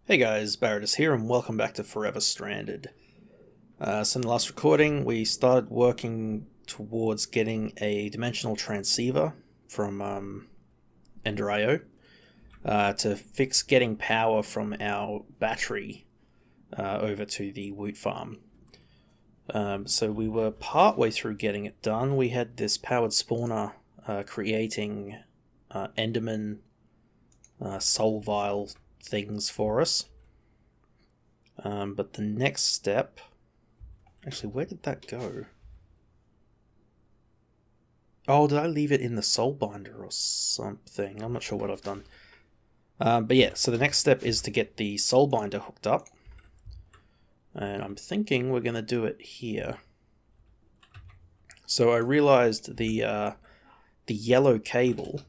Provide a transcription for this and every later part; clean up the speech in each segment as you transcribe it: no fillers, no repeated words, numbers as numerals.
Hey guys, Barrettus here and welcome back to Forever Stranded. So in the last recording we started working towards getting a dimensional transceiver from Ender.io to fix getting power from our battery over to the Woot farm. So we were partway through getting it done. We had this powered spawner creating Enderman soul vial things for us. But the next step... Actually, where did that go? Oh, did I leave it in the soul binder or something? I'm not sure what I've done. But yeah, so the next step is to get the soul binder hooked up. And I'm thinking we're going to do it here. So I realized the yellow cable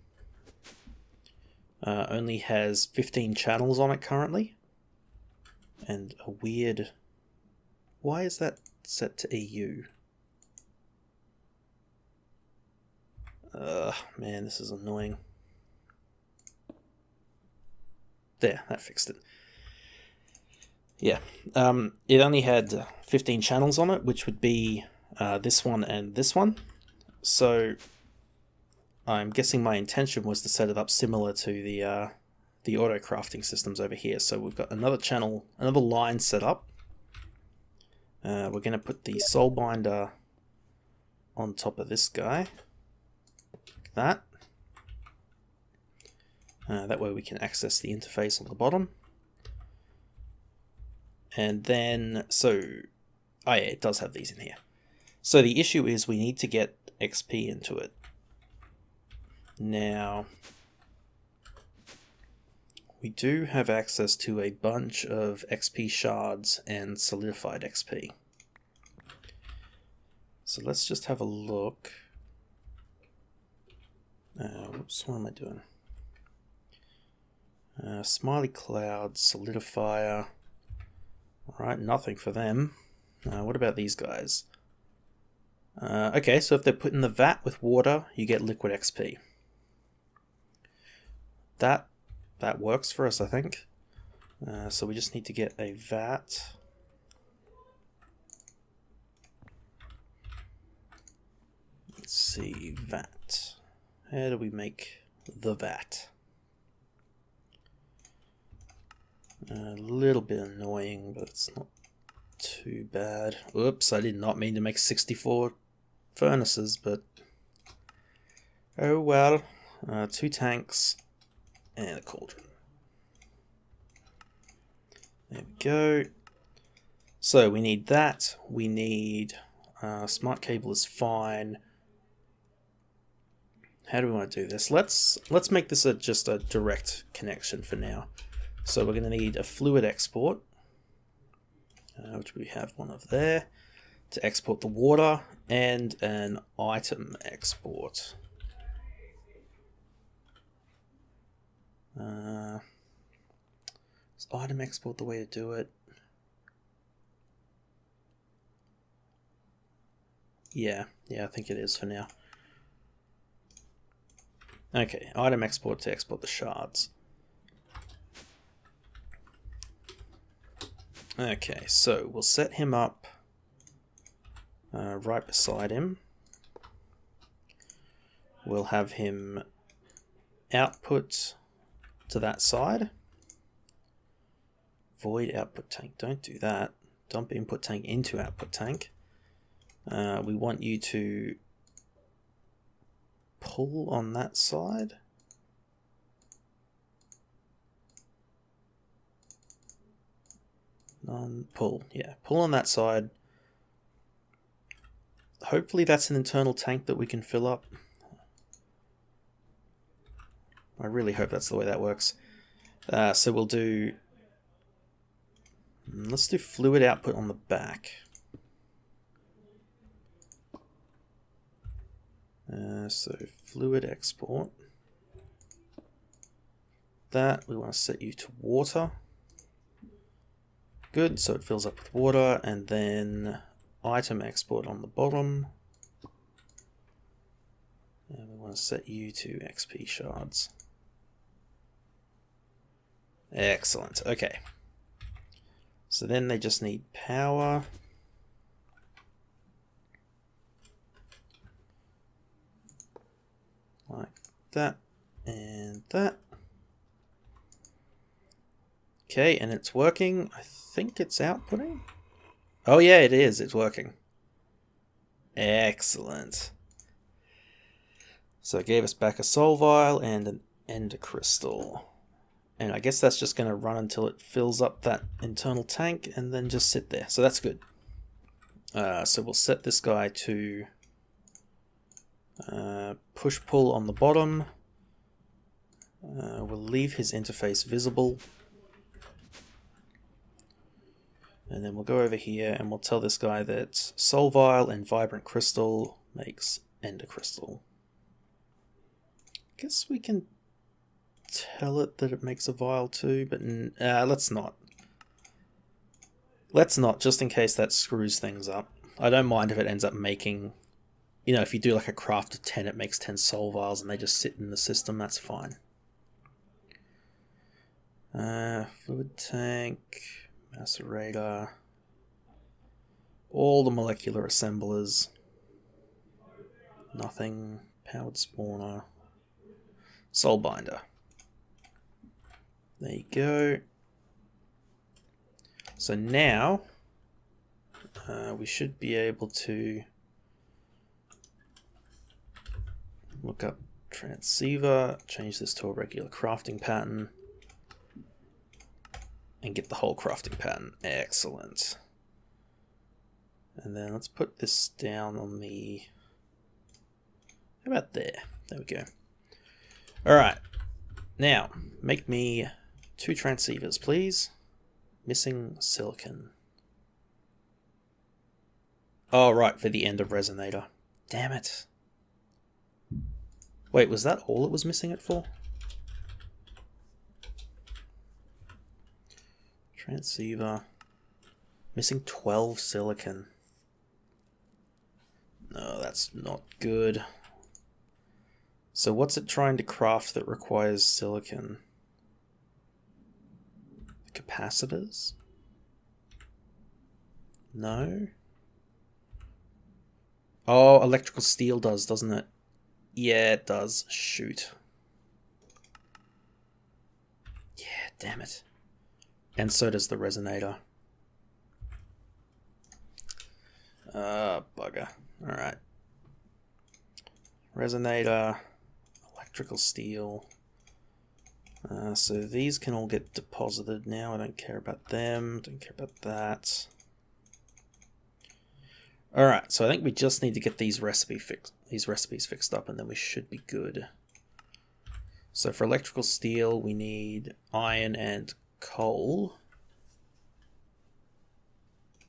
only has 15 channels on it currently. And a weird... Why is that set to EU? Man, this is annoying. There, that fixed it. Yeah, it only had 15 channels on it, which would be this one and this one. So I'm guessing my intention was to set it up similar to the auto crafting systems over here. So we've got another channel, another line set up. We're going to put the soul binder on top of this guy, like that. That way we can access the interface on the bottom. And then, oh yeah, it does have these in here. So the issue is we need to get XP into it. Now, we do have access to a bunch of XP shards and solidified XP. So let's just have a look. Whoops, what am I doing? Smiley Cloud, Solidifier. Alright, nothing for them. What about these guys? Okay, so if they're put in the vat with water, you get liquid XP. That works for us, I think. So we just need to get a vat. Let's see, vat. How do we make the vat? A little bit annoying, but it's not too bad. Oops, I did not mean to make 64 furnaces, but oh well. 2 tanks and a cauldron. There we go. So we need that. We need smart cable is fine. How do we want to do this? Let's make this just a direct connection for now. So we're going to need a fluid export, which we have one of there, to export the water, and an item export. Is item export the way to do it? Yeah, I think it is for now. Okay, item export to export the shards. Okay, so we'll set him up right beside him. We'll have him output to that side. Void output tank, don't do that. Dump input tank into output tank. We want you to pull on that side. Pull, yeah, pull on that side. Hopefully that's an internal tank that we can fill up. I really hope that's the way that works. So we'll do... Let's do fluid output on the back. So fluid export. That, we want to set you to water. Good, so it fills up with water, and then item export on the bottom. And we want to set you to XP shards. Excellent, okay. So then they just need power. Like that and that. Okay, and it's working. I think it's outputting. Oh yeah, it is. It's working. Excellent. So it gave us back a soul vial and an ender crystal. And I guess that's just going to run until it fills up that internal tank and then just sit there. So that's good. So we'll set this guy to push-pull on the bottom. We'll leave his interface visible. And then we'll go over here and we'll tell this guy that soul vial and vibrant crystal makes ender crystal. Guess we can tell it that it makes a vial too, but let's not. Let's not, just in case that screws things up. I don't mind if it ends up making, you know, if you do like a craft of 10, it makes 10 soul vials and they just sit in the system, that's fine. Fluid tank, macerator, all the molecular assemblers, nothing, powered spawner, soul binder. There you go. So now we should be able to look up transceiver, change this to a regular crafting pattern, and get the whole crafting pattern. Excellent. And then let's put this down on the... How about there? There we go. Alright. Now, make me 2 transceivers, please. Missing silicon. Oh, right, for the end of resonator. Damn it. Wait, was that all it was missing it for? Transceiver. Missing 12 silicon. No, that's not good. So what's it trying to craft that requires silicon? Capacitors? No? Oh, electrical steel does, doesn't it? Yeah, it does. Shoot. Yeah, damn it. And so does the resonator. Bugger. Alright. Resonator, electrical steel. So these can all get deposited now. I don't care about them. Don't care about that. Alright, so I think we just need to get these recipes fixed up, and then we should be good. So for electrical steel, we need iron and coal.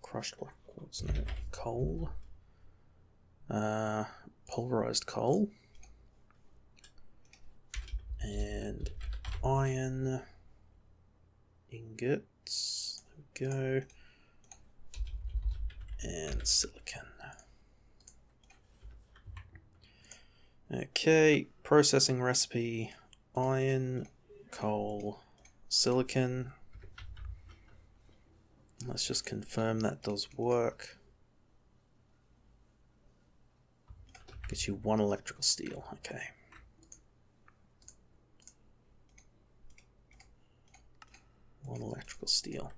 Crushed black quartz, no. Coal. Pulverized coal. And iron ingots. There we go. And silicon. Okay, processing recipe, iron, coal, silicon. Let's just confirm that does work. Get you 1 electrical steel, okay. One electrical steel.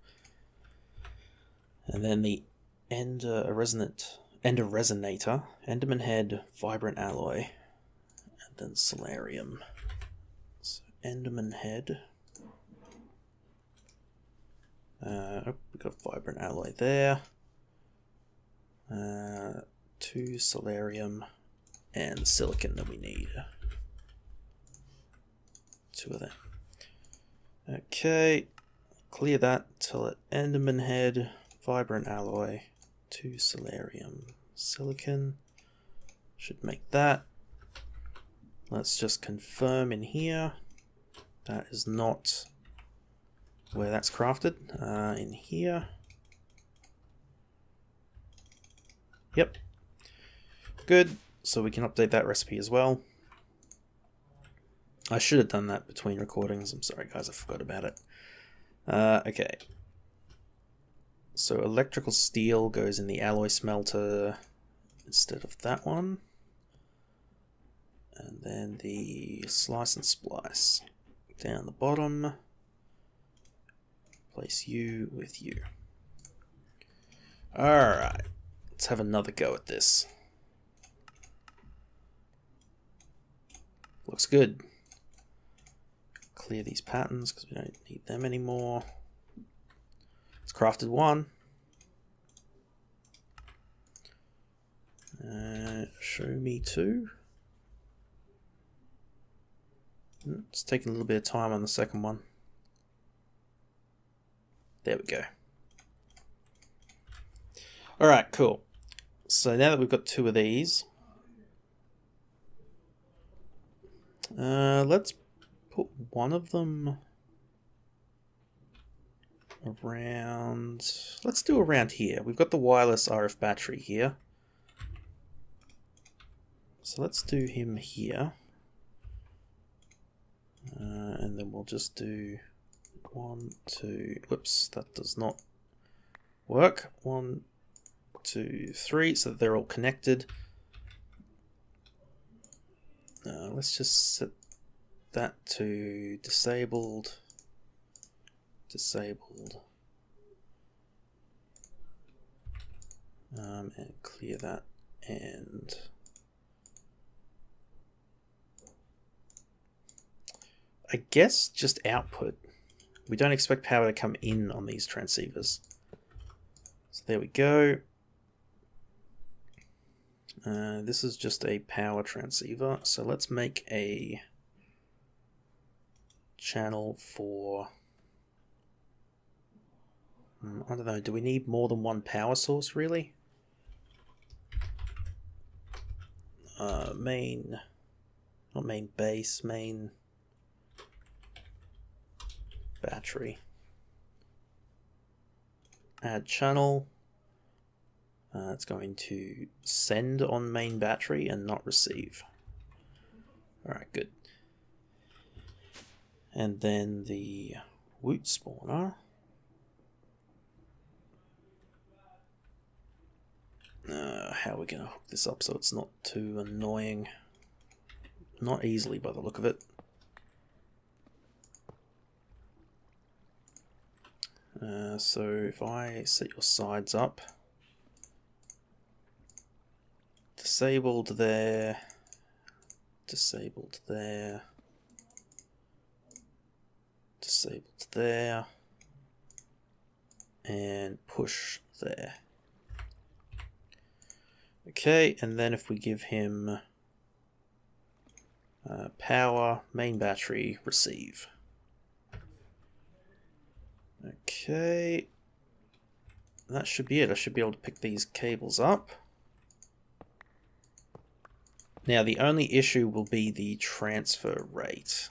And then the ender resonator, Enderman head, vibrant alloy, and then solarium. So Enderman head. We got vibrant alloy there. 2 solarium and silicon that we need. 2 of them. Okay, clear that till it Enderman head, vibrant alloy, 2 solarium, silicon. Should make that. Let's just confirm in here. That is not where that's crafted. In here. Yep. Good. So we can update that recipe as well. I should have done that between recordings. I'm sorry guys, I forgot about it. Okay. So electrical steel goes in the alloy smelter instead of that one. And then the slice and splice down the bottom. Place you with you. Alright, let's have another go at this. Looks good. Clear these patterns because we don't need them anymore. It's crafted one. Show me two. It's taking a little bit of time on the second one. There we go. Alright, cool. So now that we've got two of these, let's put one of them around... Let's do around here. We've got the wireless RF battery here. So let's do him here. And then we'll just do 1, 2... Whoops, that does not work. 1, 2, 3, so that they're all connected. Let's just set that to disabled, disabled, and clear that, and I guess just output. We don't expect power to come in on these transceivers. So there we go. This is just a power transceiver, so let's make a channel for... I don't know, do we need more than one power source, really? Main... Not main base, main... battery. Add channel. It's going to send on main battery and not receive. Alright, good. And then the woot spawner. How are we going to hook this up so it's not too annoying? Not easily by the look of it. So if I set your sides up, disabled there, disabled there, disabled there, and push there. Okay, and then if we give him power, main battery, receive. Okay, that should be it. I should be able to pick these cables up. Now the only issue will be the transfer rate,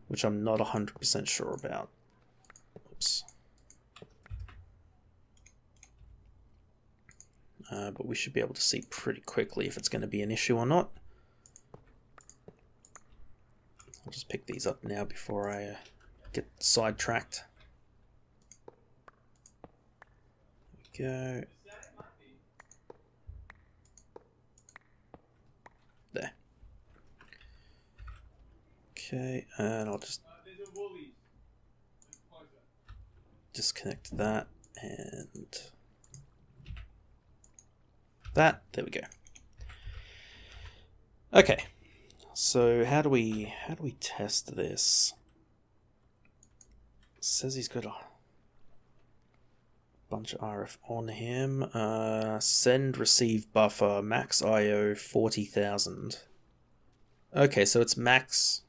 which I'm not 100% sure about. Oops. But we should be able to see pretty quickly if it's going to be an issue or not. I'll just pick these up now before I get sidetracked. Go. There. Okay, and I'll just disconnect that and that. There we go. Okay. So how do we test this? It says he's got a bunch of RF on him. Send receive buffer max IO 40,000. Okay, so its max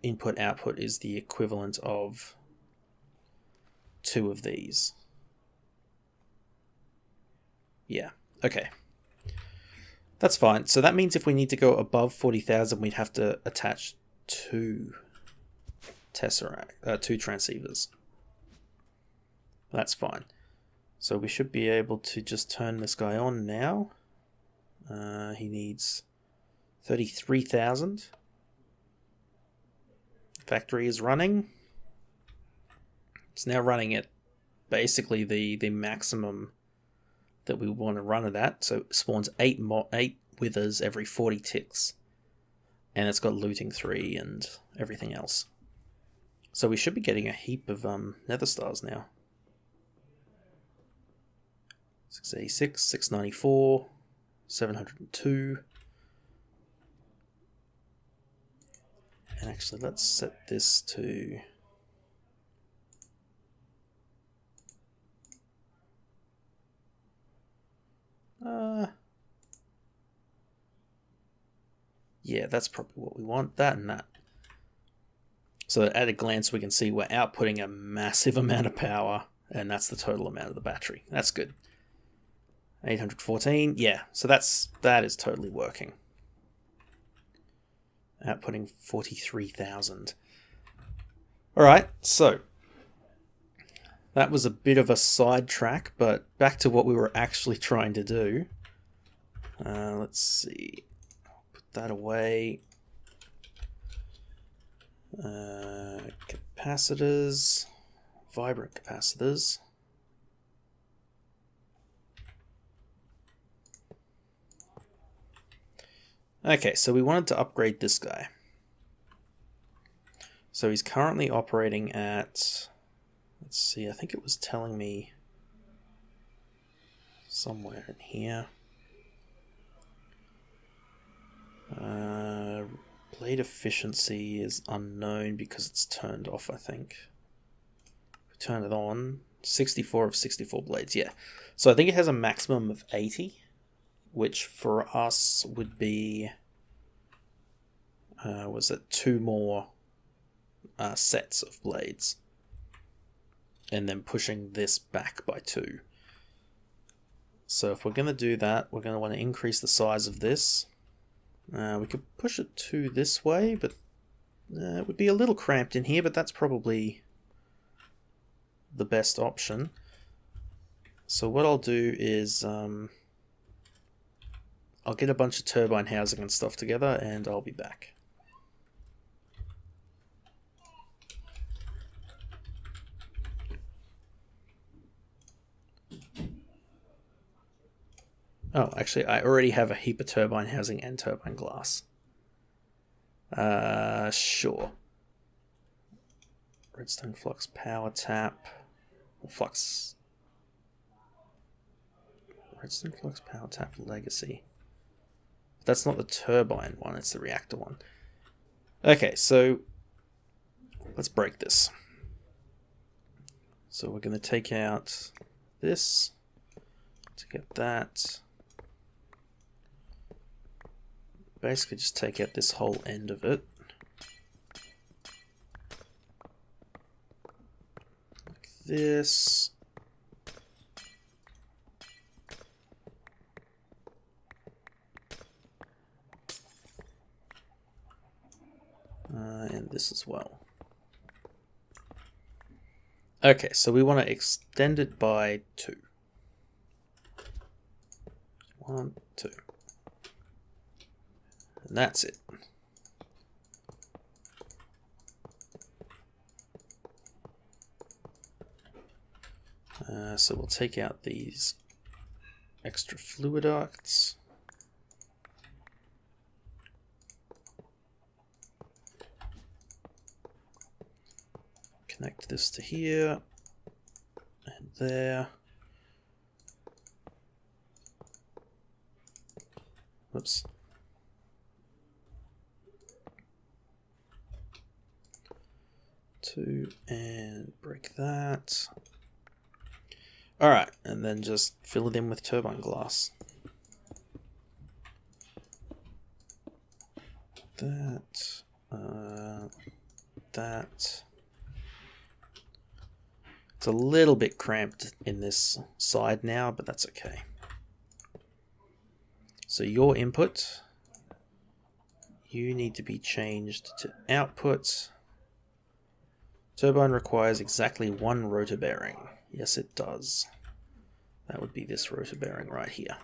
input output is the equivalent of 2 of these. Yeah, okay. That's fine. So that means if we need to go above 40,000, we'd have to attach 2 tesseract, 2 transceivers. That's fine. So we should be able to just turn this guy on now. He needs 33,000. Factory is running. It's now running at basically the maximum that we want to run it at. So it spawns 8 withers every 40 ticks. And it's got looting 3 and everything else. So we should be getting a heap of nether stars now. 686, 694, 702. And actually, let's set this to... yeah, that's probably what we want, that and that. So at a glance, we can see we're outputting a massive amount of power, and that's the total amount of the battery. That's good. 814, yeah, so that is totally working. Outputting 43,000. Alright, so that was a bit of a sidetrack, but back to what we were actually trying to do. Let's see. Put that away. Capacitors. Vibrant capacitors. Okay, so we wanted to upgrade this guy. So he's currently operating at... Let's see, I think it was telling me somewhere in here. Blade efficiency is unknown because it's turned off, I think. We turn it on. 64 of 64 blades, yeah. So I think it has a maximum of 80, which for us would be... was it 2 more sets of blades? And then pushing this back by 2. So if we're going to do that, we're going to want to increase the size of this. We could push it 2 this way, but it would be a little cramped in here, but that's probably the best option. So what I'll do is I'll get a bunch of turbine housing and stuff together, and I'll be back. Oh, actually, I already have a heap of turbine housing and turbine glass. Sure. Redstone flux power tap. Flux. Redstone flux power tap legacy. That's not the turbine one, it's the reactor one. Okay, so let's break this. So we're going to take out this to get that. Basically just take out this whole end of it. Like this. And this as well. Okay, so we want to extend it by 2. 1, 2. And that's it. So we'll take out these extra fluid ducts. Connect this to here and there. Whoops. 2 and break that. Alright, and then just fill it in with turbine glass. That. That. It's a little bit cramped in this side now, but that's okay. So your input, you need to be changed to output. Turbine requires exactly 1 rotor bearing. Yes, it does. That would be this rotor bearing right here.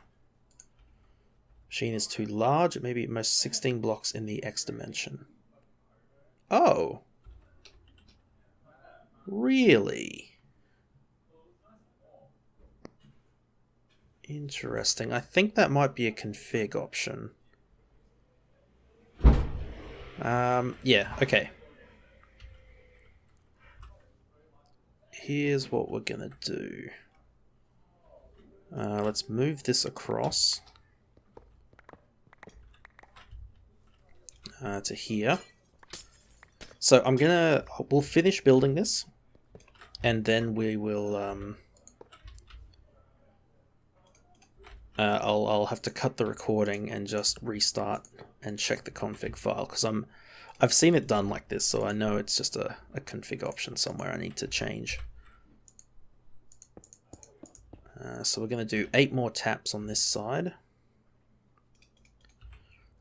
Machine is too large. It may be at most 16 blocks in the X dimension. Oh. Really? Interesting. I think that might be a config option. Yeah, okay. Here's what we're gonna do. Let's move this across to here. So we'll finish building this, and then we will, I'll have to cut the recording and just restart and check the config file, because I've seen it done like this, so I know it's just a config option somewhere I need to change. So we're going to do 8 more taps on this side.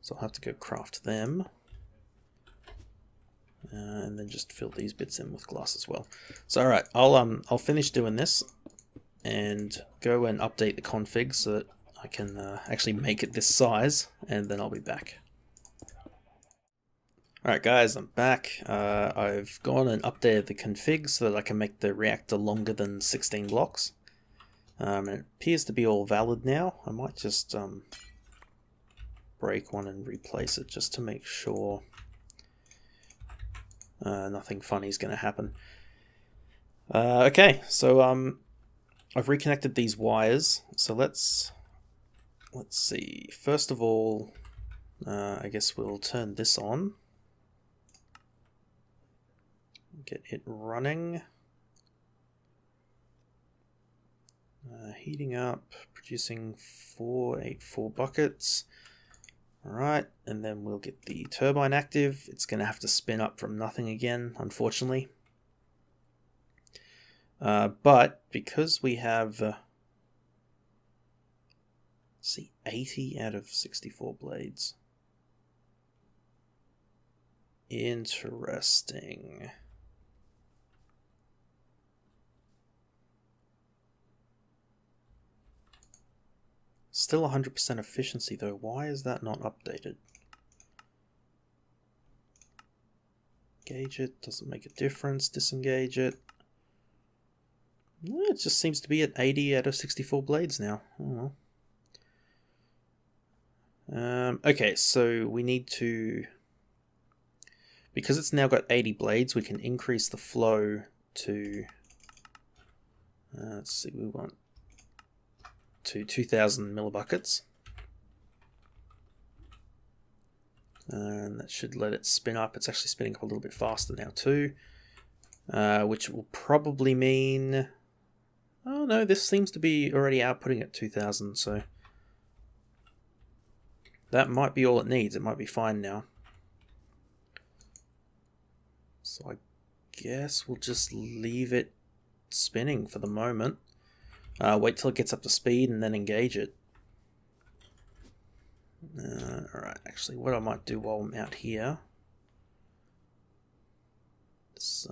So I'll have to go craft them. And then just fill these bits in with glass as well. So alright, I'll finish doing this and go and update the config so that I can actually make it this size, and then I'll be back. Alright guys, I'm back. I've gone and updated the config so that I can make the reactor longer than 16 blocks. And it appears to be all valid now. I might just break one and replace it just to make sure nothing funny is going to happen. Okay, so I've reconnected these wires. So let's see. First of all, I guess we'll turn this on. Get it running. Heating up, producing 484 buckets. Alright, and then we'll get the turbine active. It's going to have to spin up from nothing again, unfortunately. But because we have, see, 80 out of 64 blades. Interesting. Still 100% efficiency though. Why is that not updated? Engage it, doesn't make a difference. Disengage it. It just seems to be at 80 out of 64 blades now. Oh well. Okay, so we need to... Because it's now got 80 blades, we can increase the flow to... let's see, we want to 2,000 millibuckets. And that should let it spin up. It's actually spinning up a little bit faster now too. Which will probably mean... Oh no, this seems to be already outputting at 2,000, so... That might be all it needs. It might be fine now. So I guess we'll just leave it spinning for the moment. Wait till it gets up to speed and then engage it. Alright, actually what I might do while I'm out here is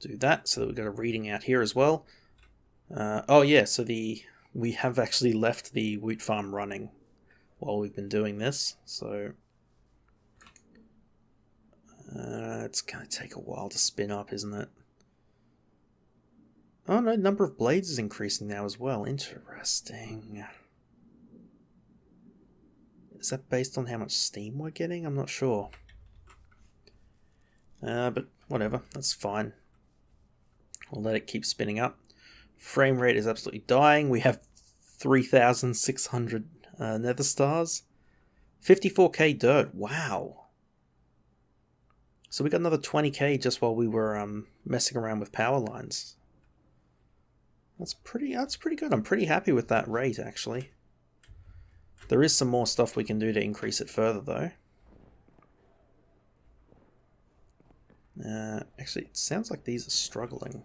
do that so that we've got a reading out here as well. Oh yeah, so we have actually left the wheat farm running while we've been doing this, so it's going to take a while to spin up, isn't it? Oh no, number of blades is increasing now as well. Interesting. Is that based on how much steam we're getting? I'm not sure. But whatever, that's fine. We'll let it keep spinning up. Frame rate is absolutely dying. We have 3,600 nether stars. 54k dirt. Wow. So we got another 20k just while we were messing around with power lines. That's pretty good. I'm pretty happy with that rate, actually. There is some more stuff we can do to increase it further, though. Actually, it sounds like these are struggling.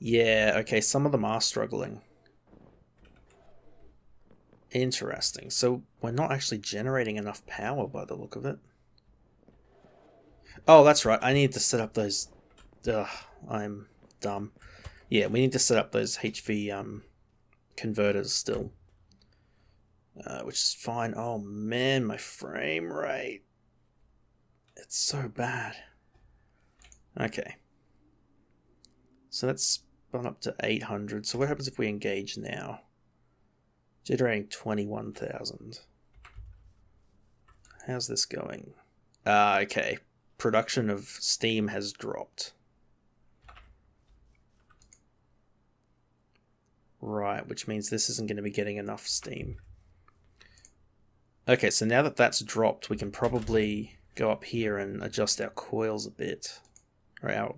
Yeah, okay, some of them are struggling. Interesting. So we're not actually generating enough power by the look of it. Oh, that's right. I need to set up those... Ugh, I'm dumb. Yeah, we need to set up those HV converters still. Which is fine. Oh man, my frame rate. It's so bad. Okay. So that's spun up to 800. So what happens if we engage now? Generating 21,000. How's this going? Okay. Production of Steam has dropped. Right, which means this isn't going to be getting enough Steam. Okay, so now that that's dropped, we can probably go up here and adjust our coils a bit. Or our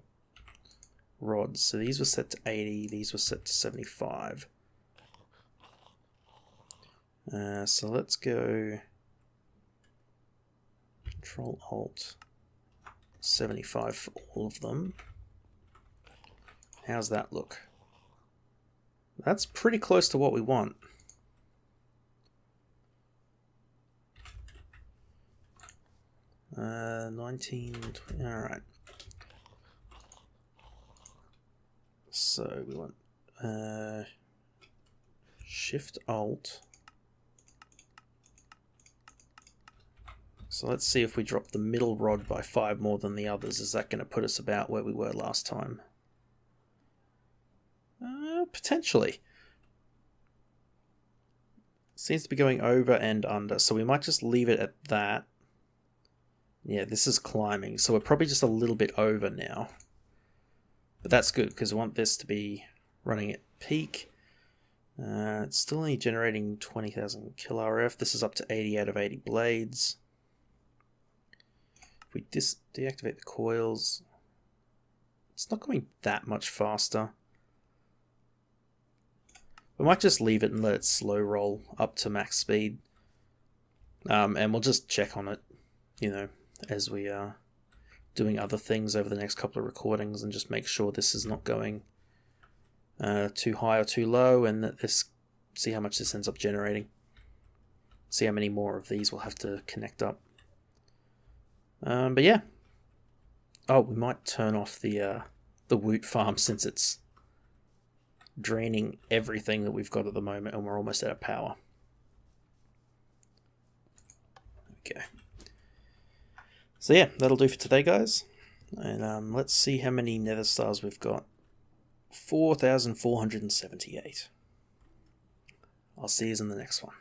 rods. So these were set to 80, these were set to 75. So let's go Control Alt 75 for all of them. How's that look? That's pretty close to what we want. Uh, 19, 20, all right. So we want Shift Alt. So let's see if we drop the middle rod by 5 more than the others. Is that going to put us about where we were last time? Potentially. Seems to be going over and under, so we might just leave it at that. Yeah, this is climbing, so we're probably just a little bit over now. But that's good, because we want this to be running at peak. It's still only generating 20,000 kRF. This is up to 80 out of 80 blades. If we deactivate the coils, it's not going that much faster. We might just leave it and let it slow roll up to max speed. And we'll just check on it, you know, as we are doing other things over the next couple of recordings, and just make sure this is not going too high or too low, and that this, see how much this ends up generating. See how many more of these we'll have to connect up. But yeah. Oh, we might turn off the Woot farm, since it's draining everything that we've got at the moment and we're almost out of power. Okay. So yeah, that'll do for today, guys. And let's see how many nether stars we've got. 4,478. I'll see you in the next one.